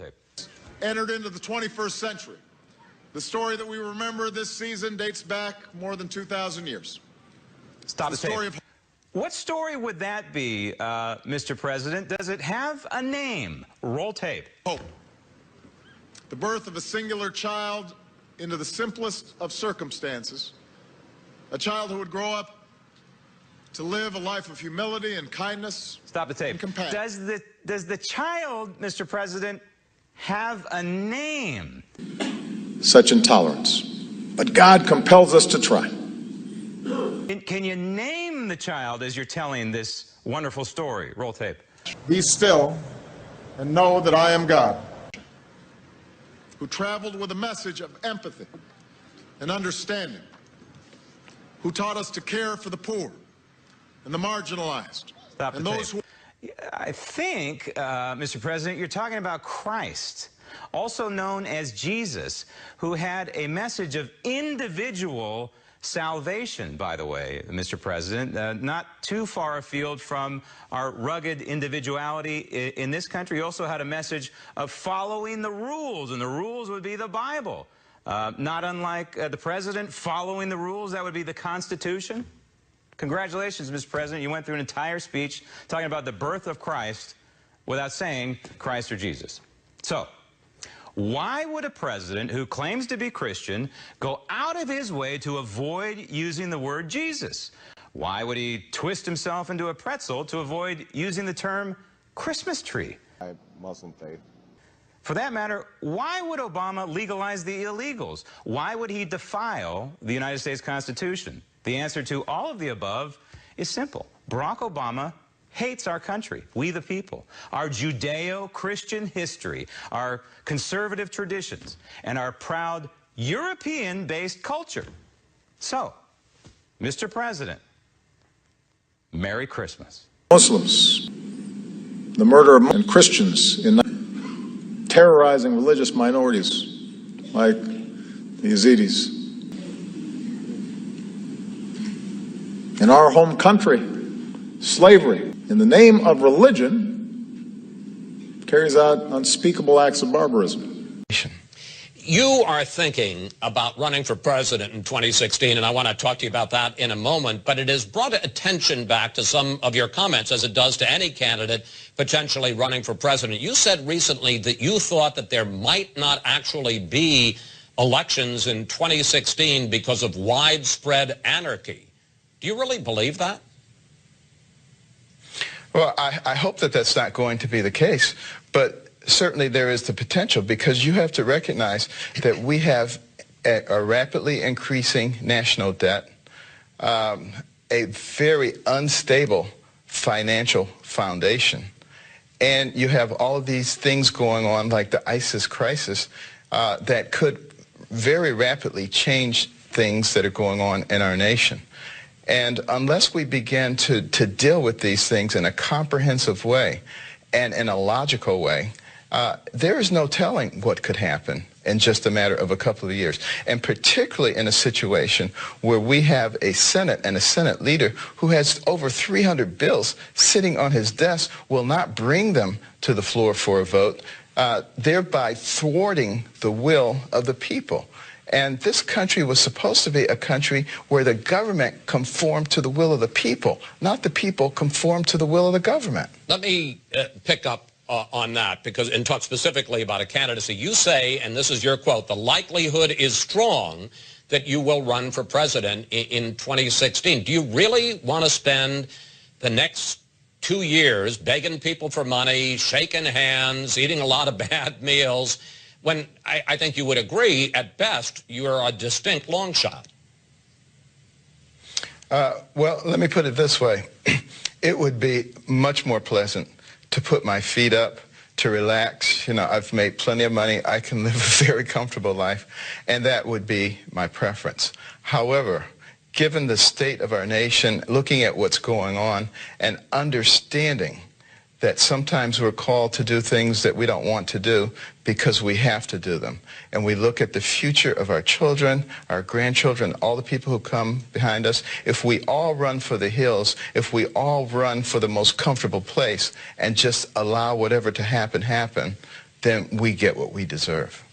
Roll tape. Entered into the 21st century. The story that we remember this season dates back more than 2,000 years. Stop the tape. What story would that be, Mr. President? Does it have a name? Roll tape. Hope. The birth of a singular child into the simplest of circumstances. A child who would grow up to live a life of humility and kindness. Stop the tape. And compassion. Does the child, Mr. President, have a name? Such intolerance. But God compels us to try. Can you name the child as you're telling this wonderful story? Roll tape. Be still and know that I am God, who traveled with a message of empathy and understanding, who taught us to care for the poor and the marginalized. Stop and the those tape. I think, Mr. President, you're talking about Christ, also known as Jesus, who had a message of individual salvation, by the way, Mr. President, not too far afield from our rugged individuality in this country. He also had a message of following the rules, and the rules would be the Bible. Not unlike the President following the rules, that would be the Constitution. Congratulations, Mr. President. You went through an entire speech talking about the birth of Christ without saying Christ or Jesus. So, why would a president who claims to be Christian go out of his way to avoid using the word Jesus? Why would he twist himself into a pretzel to avoid using the term Christmas tree? Muslim faith. For that matter, why would Obama legalize the illegals? Why would he defile the United States Constitution? The answer to all of the above is simple. Barack Obama hates our country, we the people, our Judeo-Christian history, our conservative traditions, and our proud European-based culture. So, Mr. President, Merry Christmas. Muslims, the murder of and Christians in terrorizing religious minorities like the Yazidis. In our home country, slavery in the name of religion carries out unspeakable acts of barbarism. You are thinking about running for president in 2016, and I want to talk to you about that in a moment, but it has brought attention back to some of your comments, as it does to any candidate potentially running for president. You said recently that you thought that there might not actually be elections in 2016 because of widespread anarchy. Do you really believe that? Well, I hope that that's not going to be the case, but certainly there is the potential, because you have to recognize that we have a rapidly increasing national debt, a very unstable financial foundation, and you have all of these things going on like the ISIS crisis that could very rapidly change things that are going on in our nation. And unless we begin to deal with these things in a comprehensive way and in a logical way, there is no telling what could happen in just a matter of a couple of years. And particularly in a situation where we have a Senate and a Senate leader who has over 300 bills sitting on his desk, will not bring them to the floor for a vote, thereby thwarting the will of the people. And this country was supposed to be a country where the government conformed to the will of the people, not the people conform to the will of the government. Let me pick up on that, because, and talk specifically about a candidacy. You say, and this is your quote, the likelihood is strong that you will run for president in 2016. Do you really want to spend the next 2 years begging people for money, shaking hands, eating a lot of bad meals, when I think you would agree, at best, you're a distinct long shot? Well, let me put it this way. It would be much more pleasant to put my feet up, to relax. You know, I've made plenty of money. I can live a very comfortable life, and that would be my preference. However, given the state of our nation, looking at what's going on, and understanding that sometimes we're called to do things that we don't want to do because we have to do them. And we look at the future of our children, our grandchildren, all the people who come behind us. If we all run for the hills, if we all run for the most comfortable place and just allow whatever to happen, then we get what we deserve.